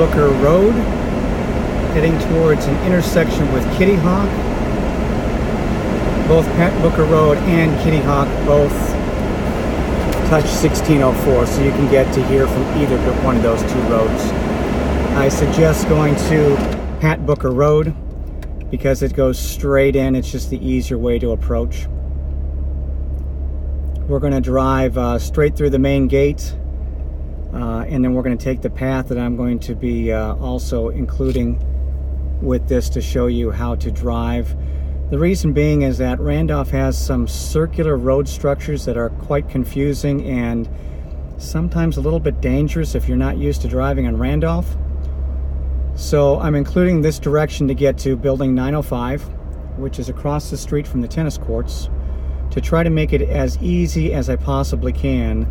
Booker Road, heading towards an intersection with Kitty Hawk. Both Pat Booker Road and Kitty Hawk both touch 1604, so you can get to here from either one of those two roads. I suggest going to Pat Booker Road because it goes straight in. It's just the easier way to approach. We're going to drive straight through the main gate, and then we're going to take the path that I'm going to be also including with this to show you how to drive. The reason being is that Randolph has some circular road structures that are quite confusing and sometimes a little bit dangerous if you're not used to driving on Randolph. So I'm including this direction to get to building 905, which is across the street from the tennis courts, to try to make it as easy as I possibly can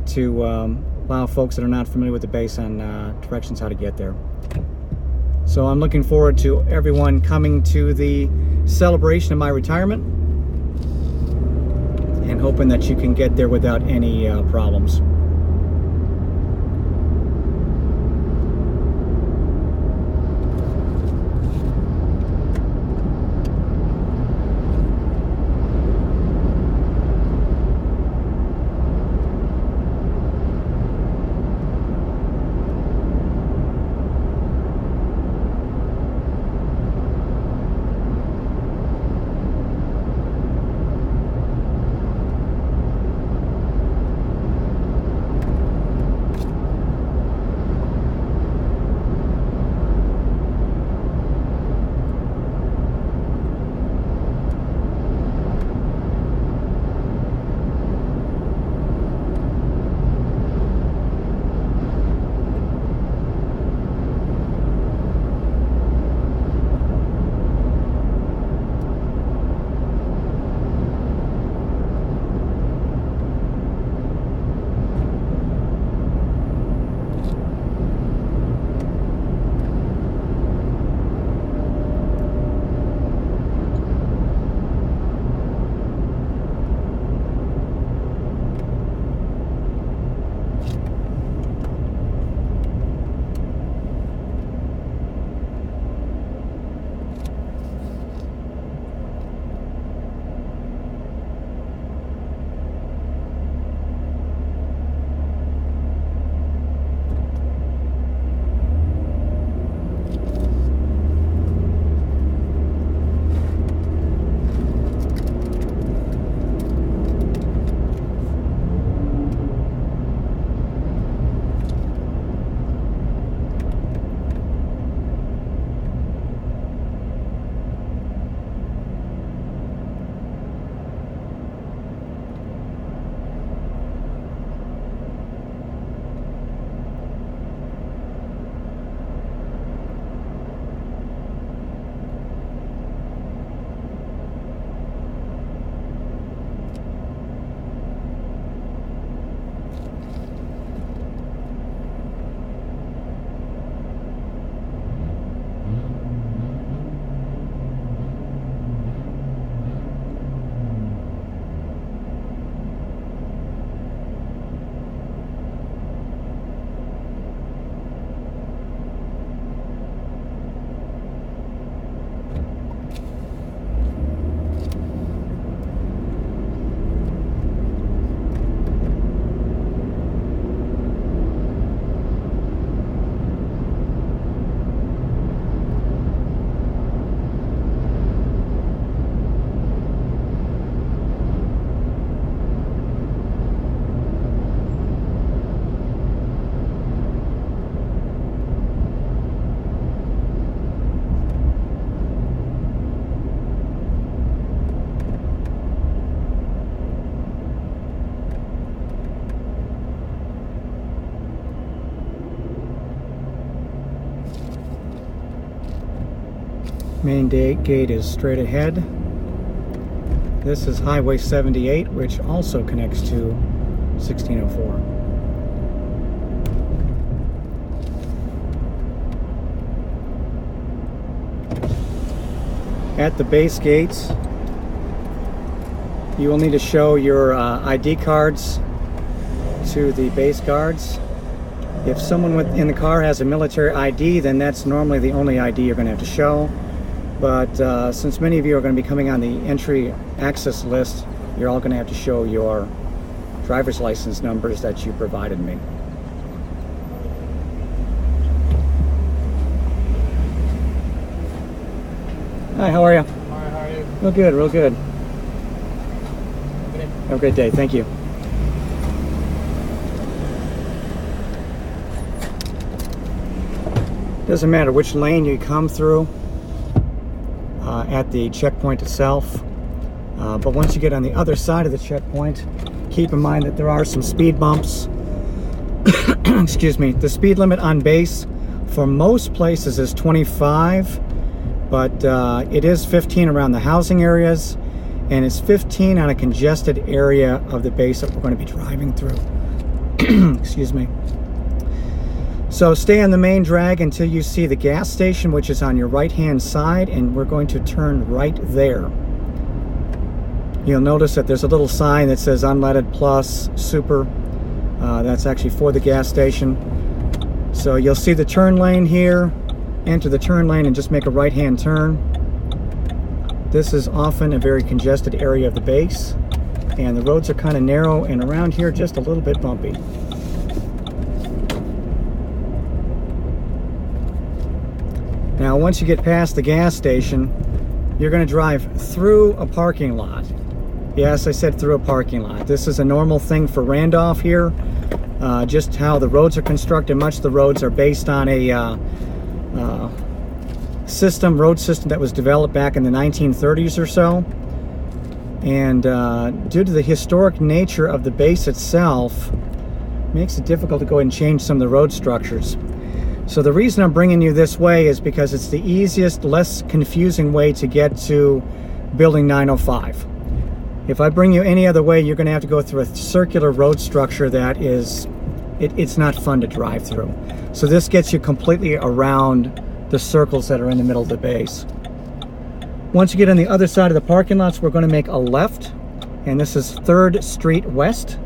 to allow folks that are not familiar with the base on directions how to get there. So I'm looking forward to everyone coming to the celebration of my retirement and hoping that you can get there without any problems. Main gate is straight ahead. This is Highway 78, which also connects to 1604. At the base gates, you will need to show your ID cards to the base guards. If someone in the car has a military ID, then that's normally the only ID you're going to have to show. But since many of you are going to be coming on the entry access list, you're all going to have to show your driver's license numbers that you provided me. Hi, how are you? Hi, how are you? Real good, real good. Have a great day, thank you. Doesn't matter which lane you come through at the checkpoint itself, but once you get on the other side of the checkpoint, keep in mind that there are some speed bumps. Excuse me. The speed limit on base for most places is 25, but it is 15 around the housing areas, and it's 15 on a congested area of the base that we're going to be driving through. Excuse me. So stay on the main drag until you see the gas station, which is on your right hand side, and we're going to turn right there. You'll notice that there's a little sign that says unleaded plus super. That's actually for the gas station. So you'll see the turn lane here. Enter the turn lane and just make a right hand turn. This is often a very congested area of the base, and the roads are kind of narrow, and around here just a little bit bumpy. Now, once you get past the gas station, you're going to drive through a parking lot. Yes, I said through a parking lot. This is a normal thing for Randolph here. Just how the roads are constructed. Much of the roads are based on a road system that was developed back in the 1930s or so. And due to the historic nature of the base itself, it makes it difficult to go ahead and change some of the road structures. So the reason I'm bringing you this way is because it's the easiest, less confusing way to get to Building 905. If I bring you any other way, you're going to have to go through a circular road structure that is, it's not fun to drive through. So this gets you completely around the circles that are in the middle of the base. Once you get on the other side of the parking lots, we're going to make a left, and this is 3rd Street West.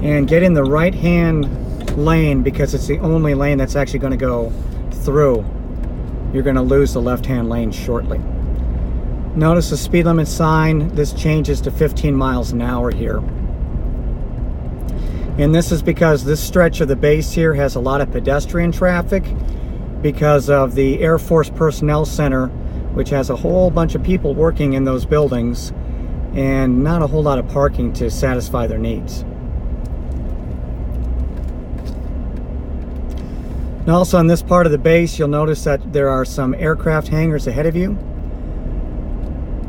And get in the right-hand lane because it's the only lane that's actually going to go through. You're going to lose the left-hand lane shortly. Notice the speed limit sign. This changes to 15 miles an hour here. And this is because this stretch of the base here has a lot of pedestrian traffic because of the Air Force Personnel Center, which has a whole bunch of people working in those buildings and not a whole lot of parking to satisfy their needs. And also on this part of the base, you'll notice that there are some aircraft hangars ahead of you.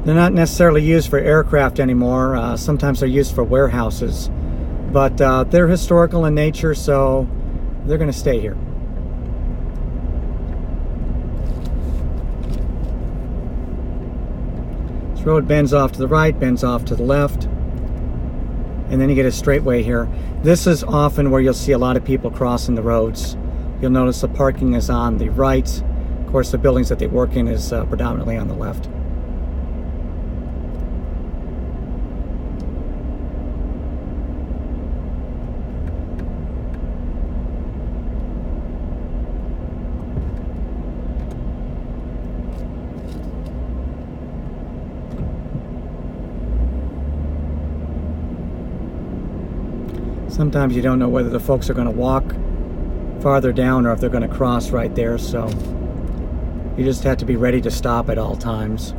They're not necessarily used for aircraft anymore. Sometimes they're used for warehouses. But they're historical in nature, so they're going to stay here. This road bends off to the right, bends off to the left. And then you get a straightaway here. This is often where you'll see a lot of people crossing the roads. You'll notice the parking is on the right. Of course, the buildings that they work in is predominantly on the left. Sometimes you don't know whether the folks are going to walk farther down or if they're going to cross right there, so you just have to be ready to stop at all times.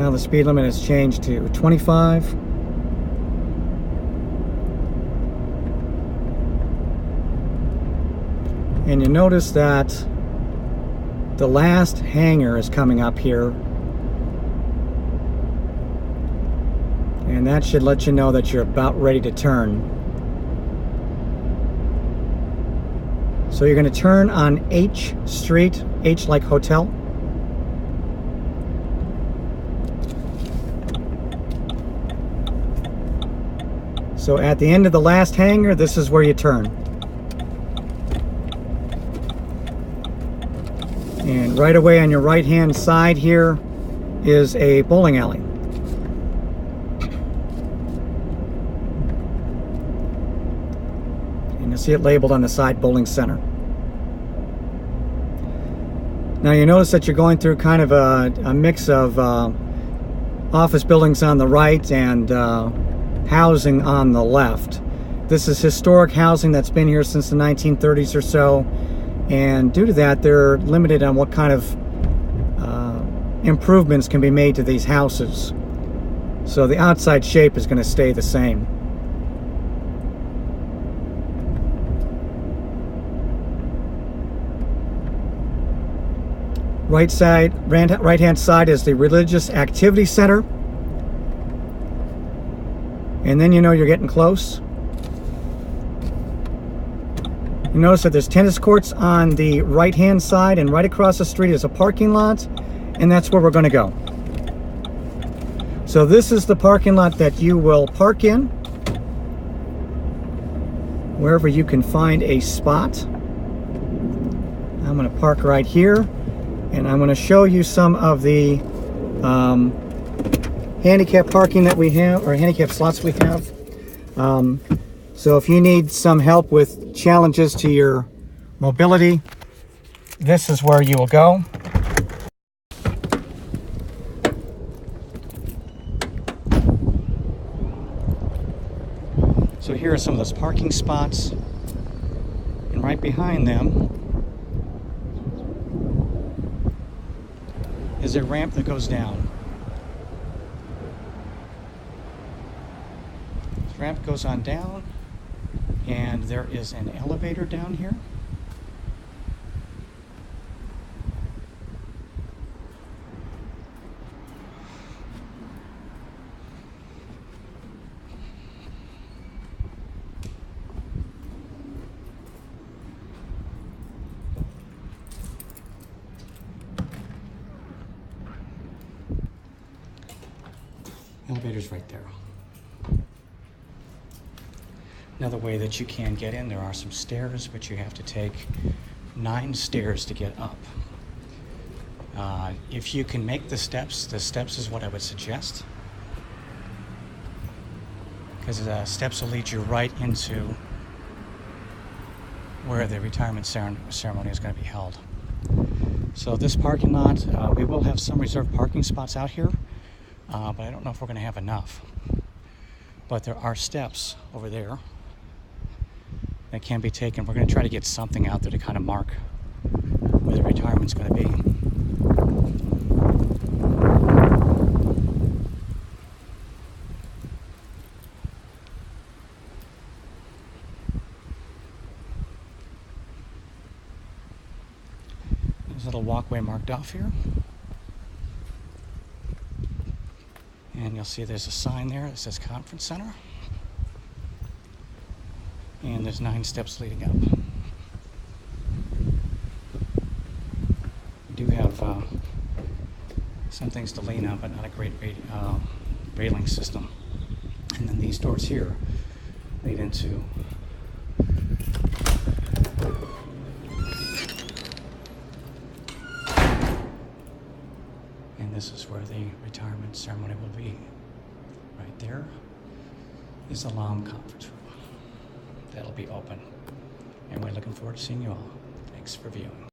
Now the speed limit has changed to 25. And you notice that the last hangar is coming up here. And that should let you know that you're about ready to turn. So you're going to turn on H Street, H like hotel. So at the end of the last hangar, this is where you turn. And right away on your right hand side here is a bowling alley. And you'll see it labeled on the side, Bowling Center. Now you notice that you're going through kind of a mix of office buildings on the right and housing on the left. This is historic housing that's been here since the 1930s or so, and due to that they're limited on what kind of improvements can be made to these houses. So the outside shape is going to stay the same. Right hand side is the Religious Activity Center. And then you know you're getting close. You notice that there's tennis courts on the right hand side, and right across the street is a parking lot, and that's where we're going to go. So this is the parking lot that you will park in wherever you can find a spot. I'm going to park right here, and I'm going to show you some of the handicap parking that we have, or handicap slots we have. So if you need some help with challenges to your mobility, this is where you will go. So here are some of those parking spots, and right behind them is a ramp that goes down. This ramp goes on down, and there is an elevator down here. Elevator's right there. Another way that you can get in, there are some stairs, but you have to take 9 stairs to get up. If you can make the steps is what I would suggest, because the steps will lead you right into where the retirement ceremony is going to be held. So this parking lot, we will have some reserved parking spots out here, but I don't know if we're going to have enough. But there are steps over there that can be taken. We're going to try to get something out there to kind of mark where the retirement's going to be. There's a little walkway marked off here. And you'll see there's a sign there that says Conference Center. And there's 9 steps leading up. We do have some things to lean on, but not a great railing system. And then these doors here lead into and this is where the retirement ceremony will be. Right there is the Lahm conference room. That'll be open. And we're looking forward to seeing you all. Thanks for viewing.